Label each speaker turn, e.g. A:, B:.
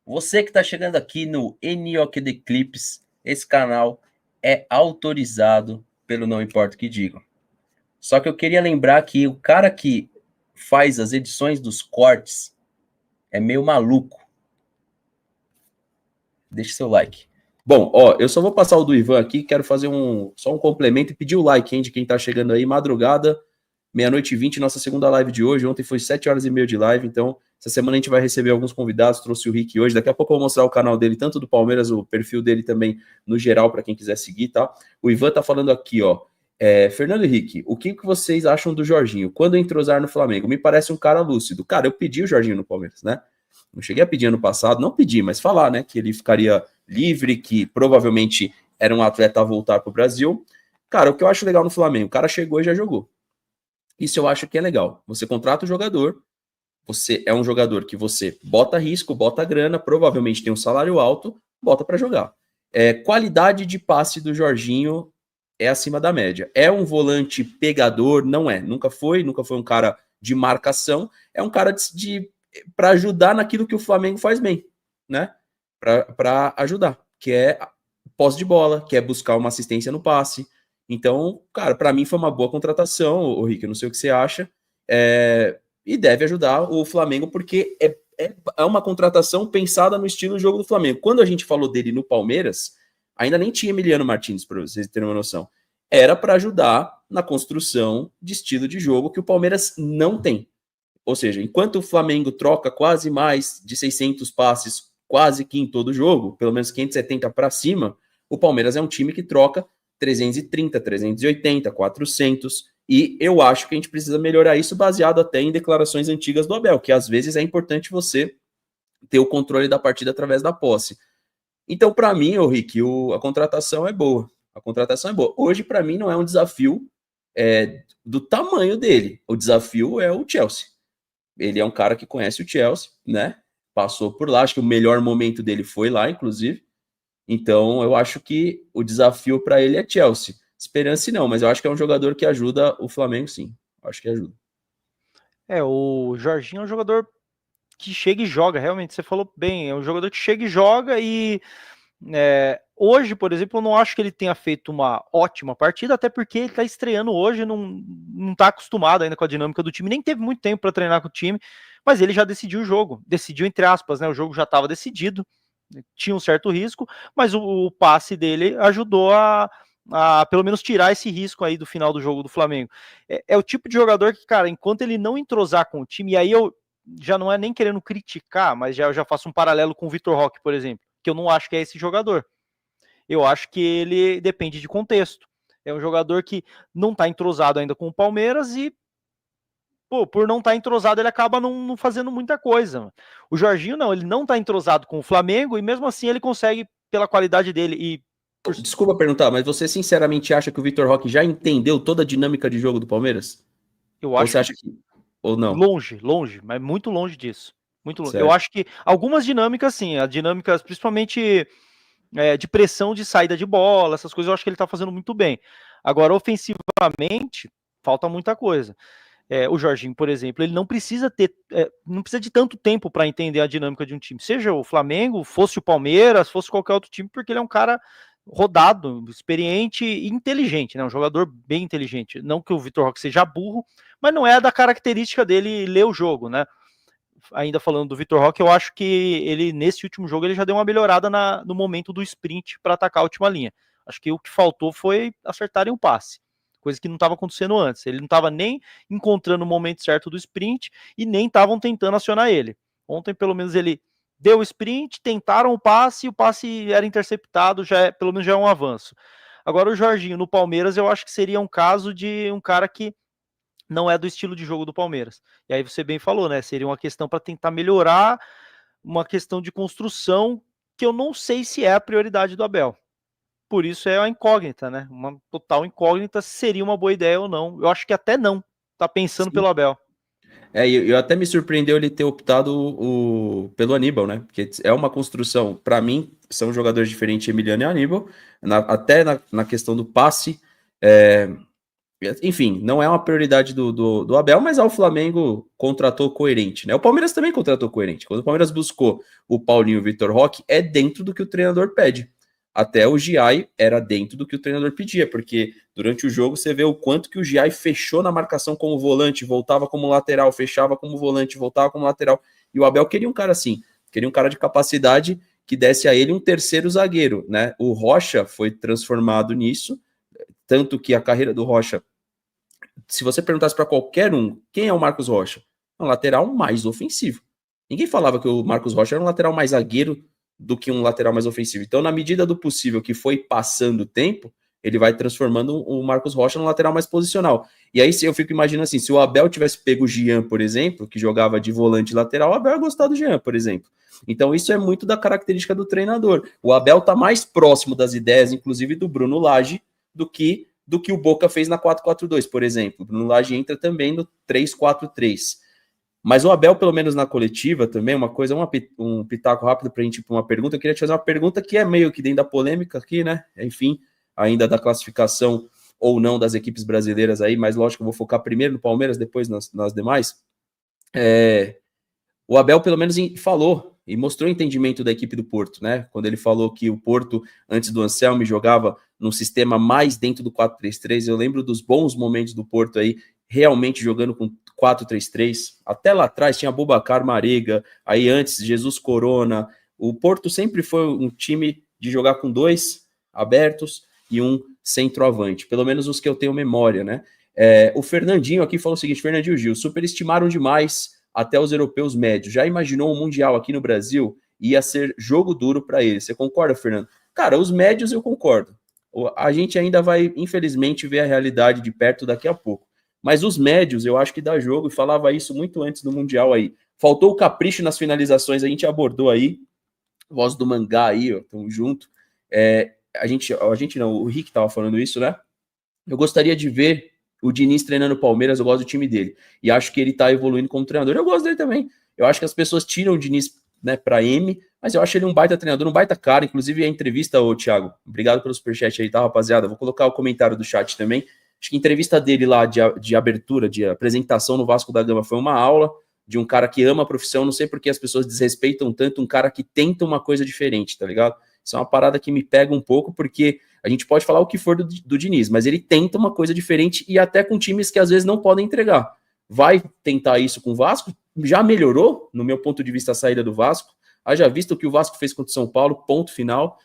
A: Você que está chegando aqui no NOKD Clips, esse canal é autorizado pelo Não Importa o que Digam. Só que eu queria lembrar que o cara que faz as edições dos cortes é meio maluco. Deixe seu like. Bom, ó, eu só vou passar o do Ivan aqui, quero fazer só um complemento e pedir o like, hein, de quem tá chegando aí, madrugada, 00h20, nossa segunda live de hoje. Ontem foi 7h30 de live, então essa semana a gente vai receber alguns convidados, trouxe o Rick hoje, daqui a pouco eu vou mostrar o canal dele, tanto do Palmeiras, o perfil dele também no geral, para quem quiser seguir, tá? O Ivan tá falando aqui, ó, Fernando Henrique, o que vocês acham do Jorginho? Quando entrosar no Flamengo? Me parece um cara lúcido. Cara, eu pedi o Jorginho no Palmeiras, né? Não cheguei a pedir ano passado, não pedi, mas falar, né, que ele ficaria livre, que provavelmente era um atleta a voltar para o Brasil. Cara, o que eu acho legal no Flamengo, o cara chegou e já jogou. Isso eu acho que é legal. Você contrata o jogador, você é um jogador que você bota risco, bota grana, provavelmente tem um salário alto, bota para jogar. Qualidade de passe do Jorginho é acima da média. É um volante pegador? Não é. Nunca foi um cara de marcação, é um cara para ajudar naquilo que o Flamengo faz bem, né? Para ajudar, que é posse de bola, que é buscar uma assistência no passe. Então, cara, para mim foi uma boa contratação, o Rick, eu não sei o que você acha, e deve ajudar o Flamengo, porque é uma contratação pensada no estilo de jogo do Flamengo. Quando a gente falou dele no Palmeiras, ainda nem tinha Emiliano Martins, para vocês terem uma noção. Era para ajudar na construção de estilo de jogo que o Palmeiras não tem. Ou seja, enquanto o Flamengo troca quase mais de 600 passes quase que em todo jogo, pelo menos 570 para cima, o Palmeiras é um time que troca 330, 380, 400, e eu acho que a gente precisa melhorar isso baseado até em declarações antigas do Abel, que às vezes é importante você ter o controle da partida através da posse. Então, para mim, Rick, a contratação é boa. A contratação é boa. Hoje, para mim, não é um desafio do tamanho dele. O desafio é o Chelsea. Ele é um cara que conhece o Chelsea, né? Passou por lá, acho que o melhor momento dele foi lá, inclusive. Então, eu acho que o desafio para ele é Chelsea. Esperança não, mas eu acho que é um jogador que ajuda o Flamengo, sim. Acho que ajuda.
B: O Jorginho é um jogador que chega e joga, realmente, você falou bem, é um jogador que chega e joga e hoje, por exemplo, eu não acho que ele tenha feito uma ótima partida, até porque ele está estreando hoje, não está acostumado ainda com a dinâmica do time, nem teve muito tempo para treinar com o time, mas ele já decidiu o jogo, decidiu entre aspas, né? O jogo já estava decidido, tinha um certo risco, mas o passe dele ajudou a pelo menos tirar esse risco aí do final do jogo do Flamengo. É o tipo de jogador que, cara, enquanto ele não entrosar com o time, e aí eu já não é nem querendo criticar, mas eu já faço um paralelo com o Vitor Roque, por exemplo, que eu não acho que é esse jogador. Eu acho que ele depende de contexto. É um jogador que não está entrosado ainda com o Palmeiras e, por não estar entrosado, ele acaba não fazendo muita coisa. O Jorginho não, ele não está entrosado com o Flamengo e mesmo assim ele consegue, pela qualidade dele e...
A: Desculpa perguntar, mas você sinceramente acha que o Vitor Roque já entendeu toda a dinâmica de jogo do Palmeiras?
B: Eu
A: Ou
B: acho
A: você acha que... Ou não?
B: longe, mas muito longe disso. Muito longe. Eu
A: Certo.
B: acho que algumas dinâmicas, sim, as dinâmicas, principalmente de pressão de saída de bola, essas coisas eu acho que ele tá fazendo muito bem. Agora, ofensivamente, falta muita coisa. O Jorginho, por exemplo, ele não precisa não precisa de tanto tempo para entender a dinâmica de um time. Seja o Flamengo, fosse o Palmeiras, fosse qualquer outro time, porque ele é um cara rodado, experiente e inteligente, né? Um jogador bem inteligente. Não que o Vitor Roque seja burro, mas não é da característica dele ler o jogo, né? Ainda falando do Vitor Roque, eu acho que ele, nesse último jogo, ele já deu uma melhorada no momento do sprint para atacar a última linha. Acho que o que faltou foi acertarem o passe, coisa que não estava acontecendo antes. Ele não estava nem encontrando o momento certo do sprint e nem estavam tentando acionar ele. Ontem, pelo menos, ele deu o sprint, tentaram o passe era interceptado, pelo menos já é um avanço. Agora, o Jorginho no Palmeiras, eu acho que seria um caso de um cara que não é do estilo de jogo do Palmeiras. E aí você bem falou, né? Seria uma questão para tentar melhorar, uma questão de construção que eu não sei se é a prioridade do Abel. Por isso é a incógnita, né? Uma total incógnita se seria uma boa ideia ou não. Eu acho que até não. Tá pensando
A: Sim.
B: pelo Abel.
A: Eu até me surpreendeu ele ter optado pelo Aníbal, né? Porque é uma construção, para mim, são jogadores diferentes, Emiliano e Aníbal, até na questão do passe. Enfim, não é uma prioridade do Abel, mas o Flamengo contratou coerente, né? O Palmeiras também contratou coerente. Quando o Palmeiras buscou o Paulinho e o Vitor Roque, é dentro do que o treinador pede. Até o Giai era dentro do que o treinador pedia, porque durante o jogo você vê o quanto que o Giai fechou na marcação como volante, voltava como lateral, fechava como volante, voltava como lateral. E o Abel queria um cara assim, queria um cara de capacidade que desse a ele um terceiro zagueiro, né? O Rocha foi transformado nisso, tanto que a carreira do Rocha, se você perguntasse para qualquer um, quem é o Marcos Rocha? Um lateral mais ofensivo. Ninguém falava que o Marcos Rocha era um lateral mais zagueiro do que um lateral mais ofensivo. Então, na medida do possível que foi passando o tempo, ele vai transformando o Marcos Rocha num lateral mais posicional. E aí eu fico imaginando assim, se o Abel tivesse pego o Jean, por exemplo, que jogava de volante lateral, o Abel ia gostar do Jean, por exemplo. Então, isso é muito da característica do treinador. O Abel está mais próximo das ideias, inclusive do Bruno Lage, do que o Boca fez na 4-4-2, por exemplo. O Bruno Lage entra também no 3-4-3. Mas o Abel, pelo menos na coletiva também, uma coisa, um pitaco rápido para a gente ir para uma pergunta. Eu queria te fazer uma pergunta que é meio que dentro da polêmica aqui, né? Enfim, ainda da classificação ou não das equipes brasileiras aí, mas lógico, eu vou focar primeiro no Palmeiras, depois nas demais. O Abel, pelo menos, falou e mostrou o entendimento da equipe do Porto, né? Quando ele falou que o Porto, antes do Anselmi, jogava num sistema mais dentro do 4-3-3. Eu lembro dos bons momentos do Porto aí, realmente jogando com 4-3-3. Até lá atrás tinha Boubacar, Marega, aí antes Jesus Corona. O Porto sempre foi um time de jogar com dois abertos e um centroavante, pelo menos os que eu tenho memória, né? O Fernandinho aqui falou o seguinte: Fernandinho Gil, superestimaram demais até os europeus médios. Já imaginou um Mundial aqui no Brasil? Ia ser jogo duro para eles. Você concorda, Fernando? Cara, os médios eu concordo. A gente ainda vai, infelizmente, ver a realidade de perto daqui a pouco. Mas os médios, eu acho que dá jogo, e falava isso muito antes do Mundial aí. Faltou o capricho nas finalizações, a gente abordou aí. Voz do Mangá aí, ó, tamo junto. A gente não, o Rick tava falando isso, né? Eu gostaria de ver o Diniz treinando o Palmeiras, eu gosto do time dele. E acho que ele tá evoluindo como treinador. Eu gosto dele também. Eu acho que as pessoas tiram o Diniz, né, pra M, mas eu acho ele um baita treinador, um baita cara. Inclusive a entrevista, ô Thiago, obrigado pelo superchat aí, tá, rapaziada? Vou colocar o comentário do chat também. Acho que a entrevista dele lá de abertura, de apresentação no Vasco da Gama foi uma aula de um cara que ama a profissão. Não sei por que as pessoas desrespeitam tanto um cara que tenta uma coisa diferente, tá ligado? Isso é uma parada que me pega um pouco, porque a gente pode falar o que for do Diniz, mas ele tenta uma coisa diferente e até com times que às vezes não podem entregar. Vai tentar isso com o Vasco, já melhorou, no meu ponto de vista, a saída do Vasco. Haja visto o que o Vasco fez contra o São Paulo, ponto final.